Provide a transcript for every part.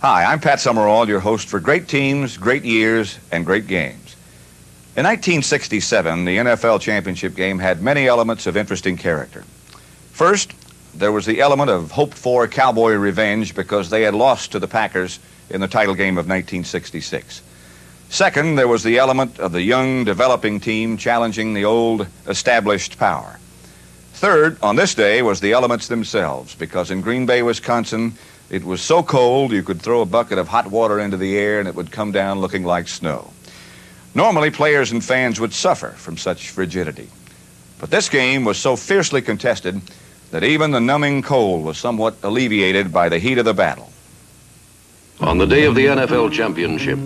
Hi, I'm Pat Summerall, your host for Great Teams, Great Years, and Great Games. In 1967, the NFL championship game had many elements of interesting character. First, there was the element of hoped-for cowboy revenge because they had lost to the Packers in the title game of 1966. Second, there was the element of the young, developing team challenging the old, established power. Third, on this day, was the elements themselves, because in Green Bay, Wisconsin, it was so cold you could throw a bucket of hot water into the air and it would come down looking like snow. Normally, players and fans would suffer from such frigidity. But this game was so fiercely contested that even the numbing cold was somewhat alleviated by the heat of the battle. On the day of the NFL championship,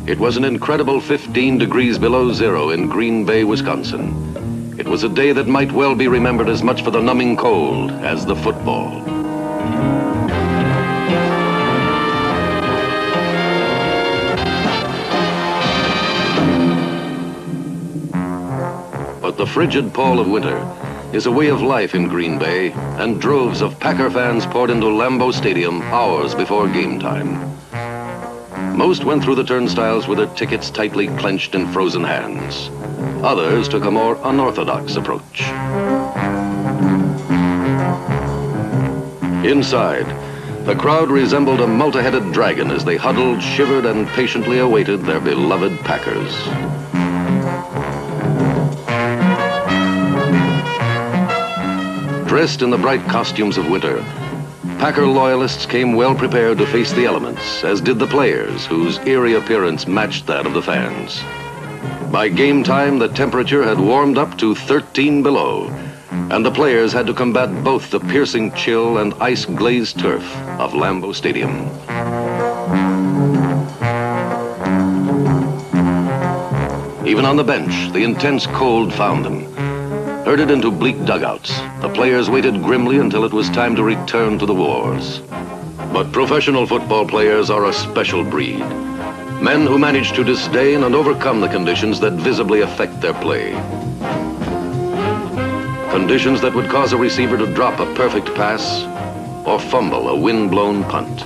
it was an incredible 15 degrees below zero in Green Bay, Wisconsin. It was a day that might well be remembered as much for the numbing cold as the football. But the frigid pall of winter is a way of life in Green Bay, and droves of Packer fans poured into Lambeau Stadium hours before game time. Most went through the turnstiles with their tickets tightly clenched in frozen hands. Others took a more unorthodox approach. Inside, the crowd resembled a multi-headed dragon as they huddled, shivered, and patiently awaited their beloved Packers. Dressed in the bright costumes of winter, Packer loyalists came well prepared to face the elements, as did the players, whose eerie appearance matched that of the fans. By game time, the temperature had warmed up to 13 below, and the players had to combat both the piercing chill and ice-glazed turf of Lambeau Stadium. Even on the bench, the intense cold found them. Herded into bleak dugouts, the players waited grimly until it was time to return to the wars. But professional football players are a special breed. Men who manage to disdain and overcome the conditions that visibly affect their play. Conditions that would cause a receiver to drop a perfect pass or fumble a wind-blown punt.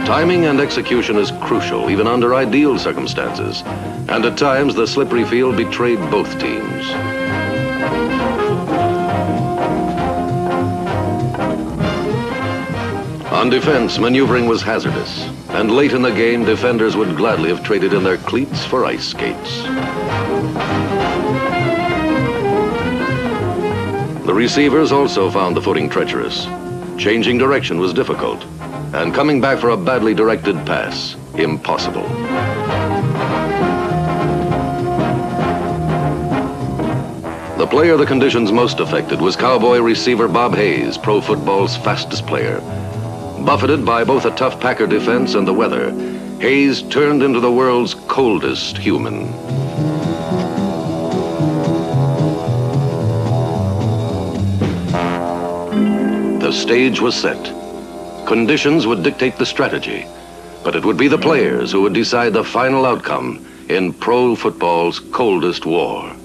Timing and execution is crucial, even under ideal circumstances, and at times the slippery field betrayed both teams. On defense, maneuvering was hazardous, and late in the game, defenders would gladly have traded in their cleats for ice skates. The receivers also found the footing treacherous. Changing direction was difficult, and coming back for a badly directed pass, impossible. The player the conditions most affected was Cowboy receiver Bob Hayes, pro football's fastest player. Buffeted by both a tough Packer defense and the weather, Hayes turned into the world's coldest human. The stage was set. Conditions would dictate the strategy, but it would be the players who would decide the final outcome in pro football's coldest war.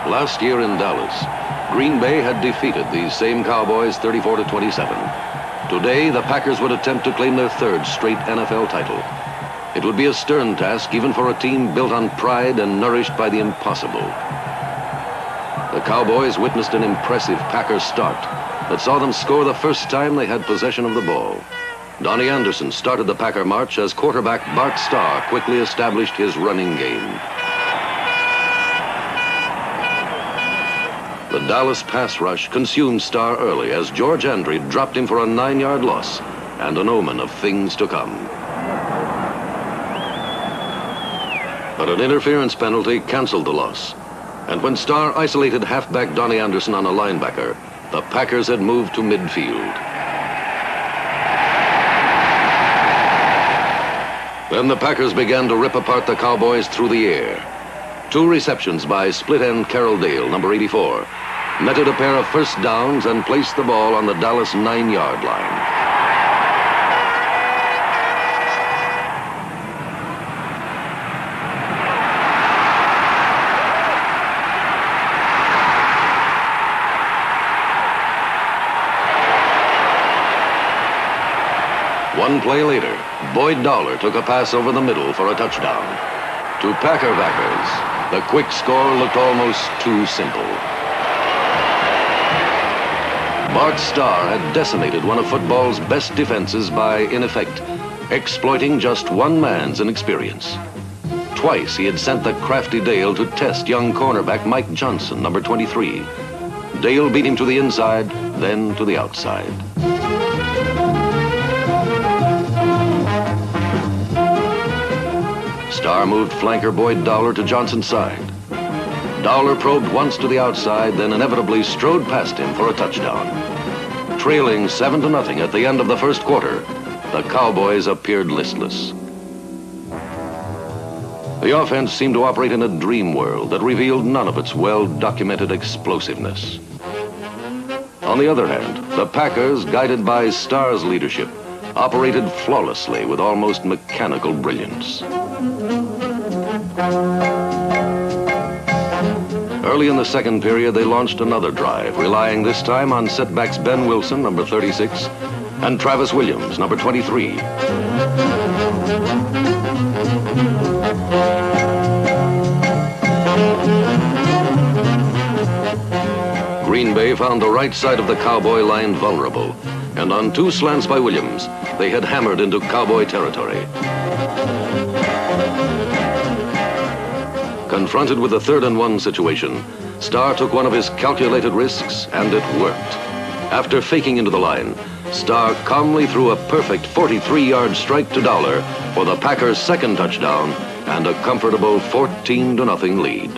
Last year in Dallas, Green Bay had defeated these same Cowboys 34-27. Today, the Packers would attempt to claim their third straight NFL title. It would be a stern task even for a team built on pride and nourished by the impossible. The Cowboys witnessed an impressive Packers start that saw them score the first time they had possession of the ball. Donnie Anderson started the Packer march as quarterback Bart Starr quickly established his running game. The Dallas pass rush consumed Starr early as George Andre dropped him for a 9-yard loss and an omen of things to come. But an interference penalty canceled the loss. And when Starr isolated halfback Donnie Anderson on a linebacker, the Packers had moved to midfield. Then the Packers began to rip apart the Cowboys through the air. 2 receptions by split end Carroll Dale, number 84, netted a pair of first downs and placed the ball on the Dallas 9-yard line. One play later, Boyd Dowler took a pass over the middle for a touchdown. To Packer backers, the quick score looked almost too simple. Bart Starr had decimated one of football's best defenses by, in effect, exploiting just one man's inexperience. Twice he had sent the crafty Dale to test young cornerback Mike Johnson, number 23. Dale beat him to the inside, then to the outside. Starr moved flanker Boyd Dowler to Johnson's side. Dowler probed once to the outside, then inevitably strode past him for a touchdown. Trailing 7-0 at the end of the first quarter, the Cowboys appeared listless. The offense seemed to operate in a dream world that revealed none of its well-documented explosiveness. On the other hand, the Packers, guided by Starr's leadership, operated flawlessly with almost mechanical brilliance. Early in the second period, they launched another drive, relying this time on setbacks Ben Wilson, number 36, and Travis Williams, number 23. Green Bay found the right side of the Cowboy line vulnerable, and on 2 slants by Williams, they had hammered into Cowboy territory. Confronted with a 3rd-and-1 situation, Starr took one of his calculated risks, and it worked. After faking into the line, Starr calmly threw a perfect 43-yard strike to Dowler for the Packers' second touchdown and a comfortable 14-0 lead.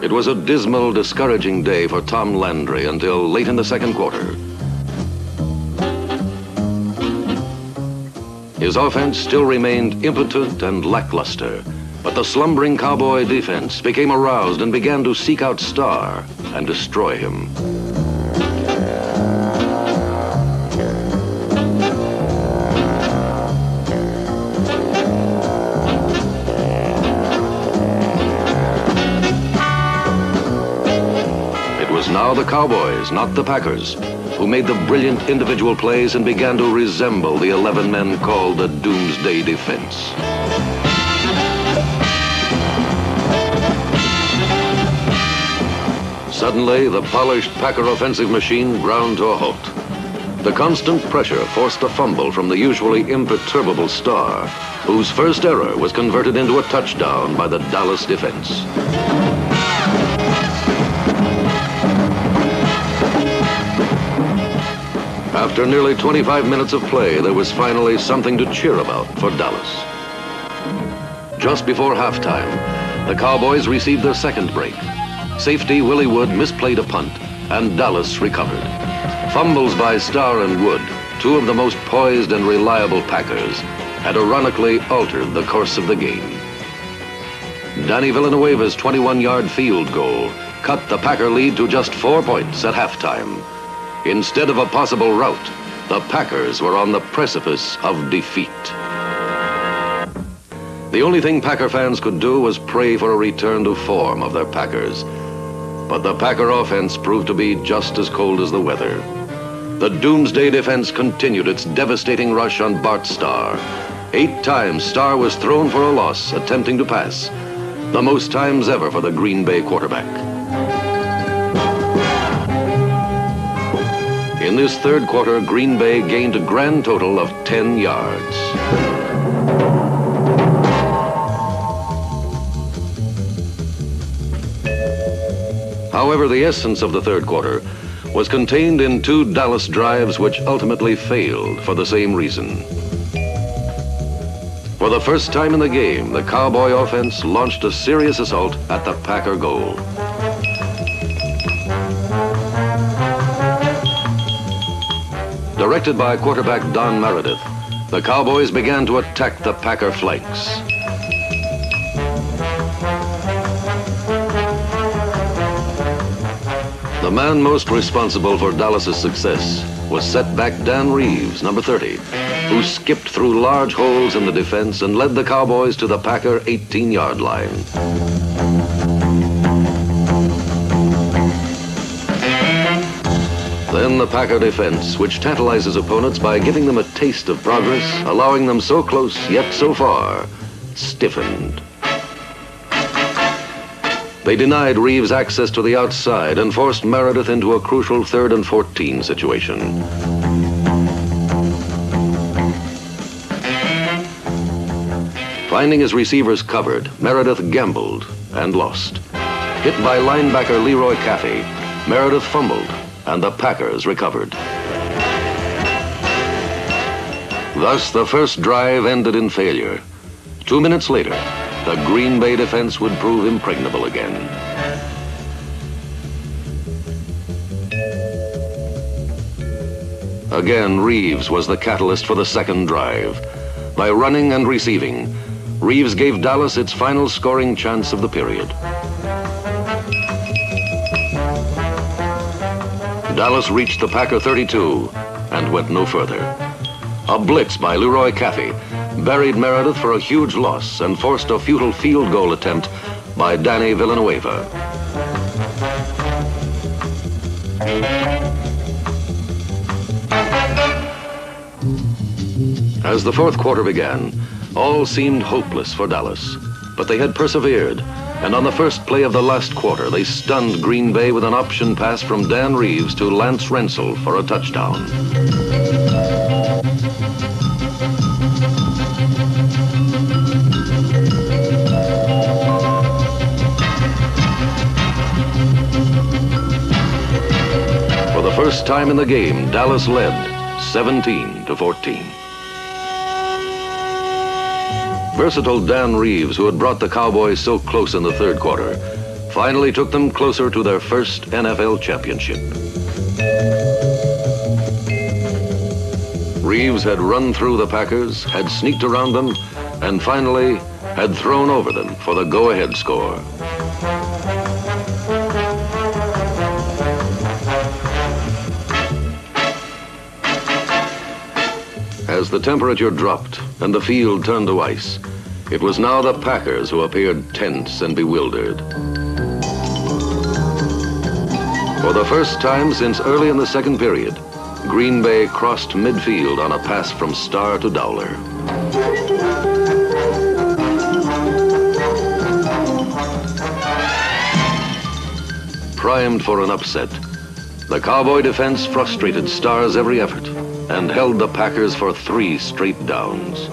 It was a dismal, discouraging day for Tom Landry until late in the second quarter. His offense still remained impotent and lackluster, but the slumbering Cowboy defense became aroused and began to seek out Starr and destroy him. Now the Cowboys, not the Packers, who made the brilliant individual plays and began to resemble the 11 men called the Doomsday Defense. Suddenly, the polished Packer offensive machine ground to a halt. The constant pressure forced a fumble from the usually imperturbable Starr, whose first error was converted into a touchdown by the Dallas defense. After nearly 25 minutes of play, there was finally something to cheer about for Dallas. Just before halftime, the Cowboys received their second break. Safety Willie Wood misplayed a punt, and Dallas recovered. Fumbles by Starr and Wood, 2 of the most poised and reliable Packers, had ironically altered the course of the game. Danny Villanueva's 21-yard field goal cut the Packer lead to just 4 points at halftime. Instead of a possible rout, the Packers were on the precipice of defeat. The only thing Packer fans could do was pray for a return to form of their Packers. But the Packer offense proved to be just as cold as the weather. The Doomsday Defense continued its devastating rush on Bart Starr. 8 times Starr was thrown for a loss attempting to pass, the most times ever for the Green Bay quarterback. In this third quarter, Green Bay gained a grand total of 10 yards. However, the essence of the third quarter was contained in 2 Dallas drives which ultimately failed for the same reason. For the first time in the game, the Cowboy offense launched a serious assault at the Packer goal. Directed by quarterback Don Meredith, the Cowboys began to attack the Packer flanks. The man most responsible for Dallas's success was setback Dan Reeves, number 30, who skipped through large holes in the defense and led the Cowboys to the Packer 18-yard line. Then the Packer defense, which tantalizes opponents by giving them a taste of progress, allowing them so close yet so far, stiffened. They denied Reeves access to the outside and forced Meredith into a crucial 3rd and 14 situation. Finding his receivers covered, Meredith gambled and lost. Hit by linebacker Leroy Caffey, Meredith fumbled, and the Packers recovered. Thus, the first drive ended in failure. 2 minutes later, the Green Bay defense would prove impregnable again. Again, Reeves was the catalyst for the second drive. By running and receiving, Reeves gave Dallas its final scoring chance of the period. Dallas reached the Packer 32 and went no further. A blitz by Leroy Caffey buried Meredith for a huge loss and forced a futile field goal attempt by Danny Villanueva. As the fourth quarter began, all seemed hopeless for Dallas, but they had persevered. And on the first play of the last quarter, they stunned Green Bay with an option pass from Dan Reeves to Lance Rensel for a touchdown. For the first time in the game, Dallas led 17-14. Versatile Dan Reeves, who had brought the Cowboys so close in the third quarter, finally took them closer to their first NFL championship. Reeves had run through the Packers, had sneaked around them, and finally had thrown over them for the go-ahead score. As the temperature dropped and the field turned to ice, it was now the Packers who appeared tense and bewildered. For the first time since early in the second period, Green Bay crossed midfield on a pass from Starr to Dowler. Primed for an upset, the Cowboy defense frustrated Starr's every effort and held the Packers for 3 straight downs.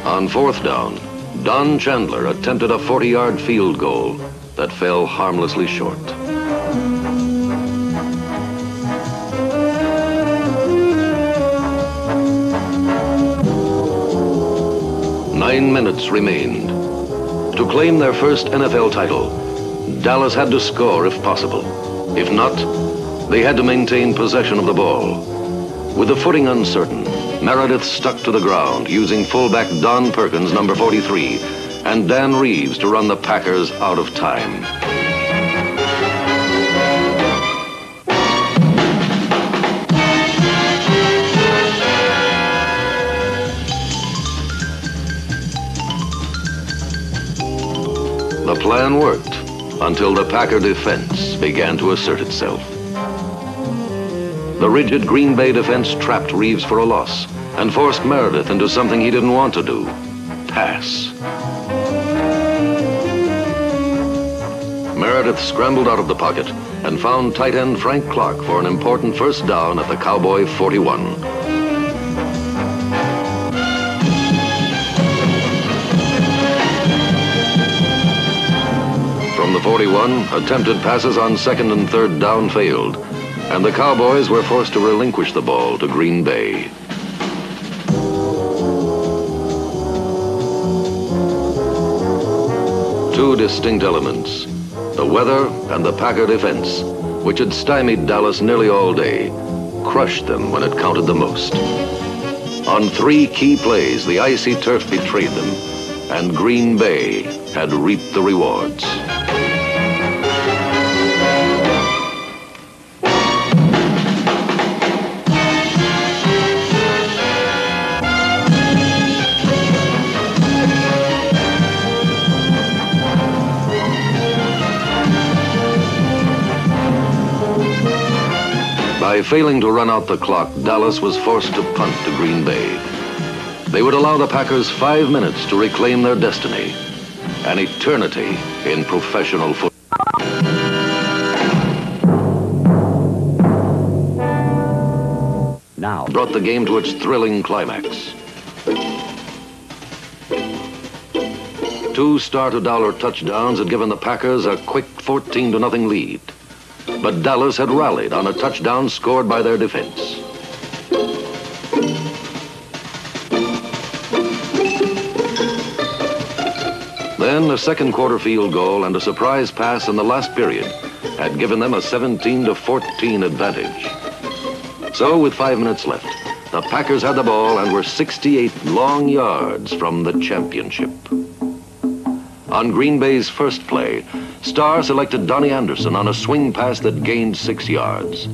On 4th down, Don Chandler attempted a 40-yard field goal that fell harmlessly short. Nine minutes remained. To claim their first NFL title, Dallas had to score if possible. If not, they had to maintain possession of the ball. With the footing uncertain, Meredith stuck to the ground, using fullback Don Perkins, number 43, and Dan Reeves to run the Packers out of time. The plan worked until the Packer defense began to assert itself. The rigid Green Bay defense trapped Reeves for a loss and forced Meredith into something he didn't want to do: pass. Meredith scrambled out of the pocket and found tight end Frank Clark for an important first down at the Cowboy 41. From the 41, attempted passes on 2nd and 3rd down failed, and the Cowboys were forced to relinquish the ball to Green Bay. Two distinct elements, the weather and the Packer defense, which had stymied Dallas nearly all day, crushed them when it counted the most. On 3 key plays, the icy turf betrayed them, and Green Bay had reaped the rewards. By failing to run out the clock, Dallas was forced to punt to Green Bay. They would allow the Packers 5 minutes to reclaim their destiny, an eternity in professional football. Now Brought the game to its thrilling climax. 2 Star-to-Dollar touchdowns had given the Packers a quick 14-0 lead. But Dallas had rallied on a touchdown scored by their defense. Then a second quarter field goal and a surprise pass in the last period had given them a 17-14 advantage. So with 5 minutes left, the Packers had the ball and were 68 long yards from the championship. On Green Bay's first play, Starr selected Donnie Anderson on a swing pass that gained 6 yards.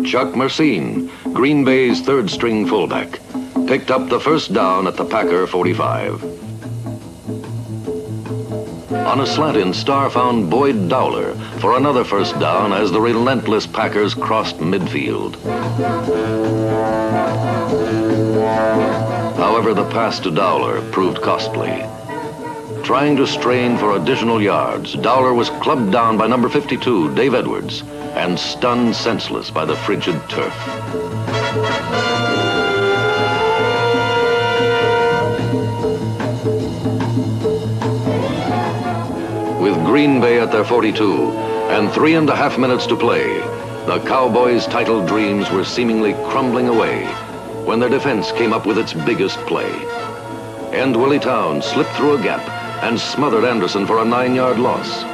Chuck Mercine, Green Bay's third-string fullback, picked up the first down at the Packer 45. On a slant-in, Starr found Boyd Dowler for another first down as the relentless Packers crossed midfield. However, the pass to Dowler proved costly. Trying to strain for additional yards, Dowler was clubbed down by number 52, Dave Edwards, and stunned senseless by the frigid turf. With Green Bay at their 42 and 3.5 minutes to play, the Cowboys' title dreams were seemingly crumbling away when their defense came up with its biggest play. End Willie Towns slipped through a gap and smothered Anderson for a 9-yard loss.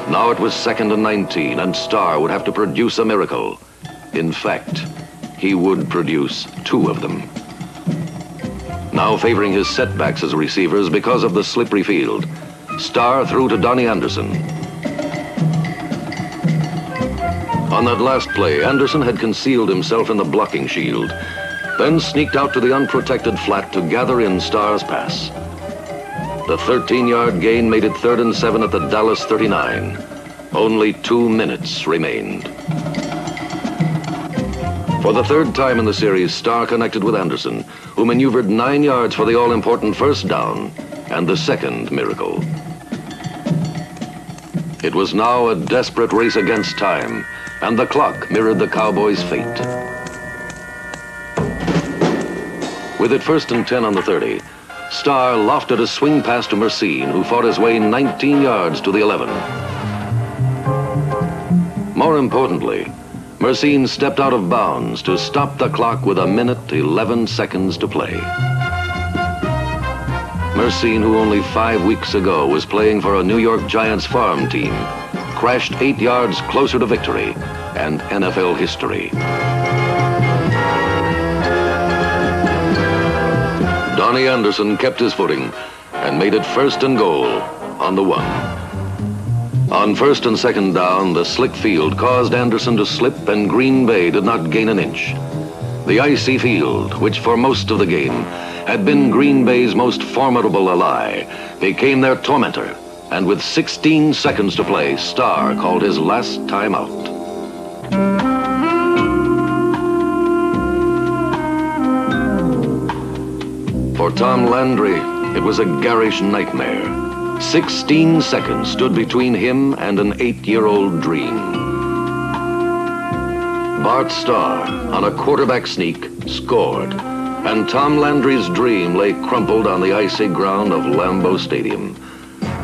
Now it was 2nd and 19, and Starr would have to produce a miracle. In fact, he would produce 2 of them. Now favoring his setbacks as receivers because of the slippery field, Starr threw to Donnie Anderson. On that last play, Anderson had concealed himself in the blocking shield, then sneaked out to the unprotected flat to gather in Starr's pass. The 13-yard gain made it 3rd and 7 at the Dallas 39. Only 2 minutes remained. For the 3rd time in the series, Starr connected with Anderson, who maneuvered 9 yards for the all-important first down and the second miracle. It was now a desperate race against time, and the clock mirrored the Cowboys' fate. With it 1st and 10 on the 30, Starr lofted a swing pass to Mercine, who fought his way 19 yards to the 11. More importantly, Mercine stepped out of bounds to stop the clock with 1:11 seconds to play. Mercine, who only 5 weeks ago was playing for a New York Giants farm team, crashed 8 yards closer to victory and NFL history. Donnie Anderson kept his footing and made it 1st and goal on the 1. On 1st and 2nd down, the slick field caused Anderson to slip, and Green Bay did not gain an inch. The icy field, which for most of the game had been Green Bay's most formidable ally, became their tormentor, and with 16 seconds to play, Starr called his last timeout. For Tom Landry, it was a garish nightmare. 16 seconds stood between him and an 8-year-old dream. Bart Starr, on a quarterback sneak, scored, and Tom Landry's dream lay crumpled on the icy ground of Lambeau Stadium.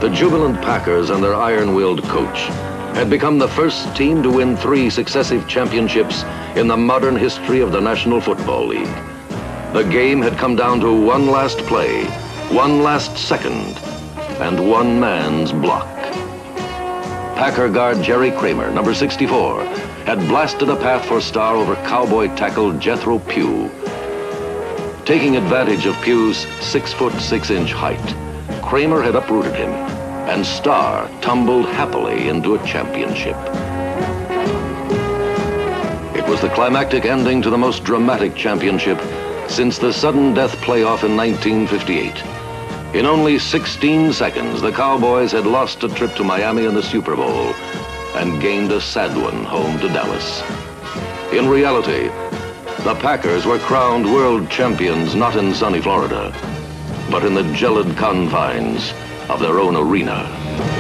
The jubilant Packers and their iron-willed coach had become the first team to win 3 successive championships in the modern history of the National Football League. The game had come down to one last play, one last second, and one man's block. Packer guard Jerry Kramer, number 64, had blasted a path for Starr over Cowboy tackle Jethro Pugh. Taking advantage of Pugh's 6'6" height, Kramer had uprooted him, and Starr tumbled happily into a championship. It was the climactic ending to the most dramatic championship since the sudden death playoff in 1958. In only 16 seconds, the Cowboys had lost a trip to Miami in the Super Bowl, and gained a sad one home to Dallas. In reality, the Packers were crowned world champions not in sunny Florida, but in the gelid confines of their own arena.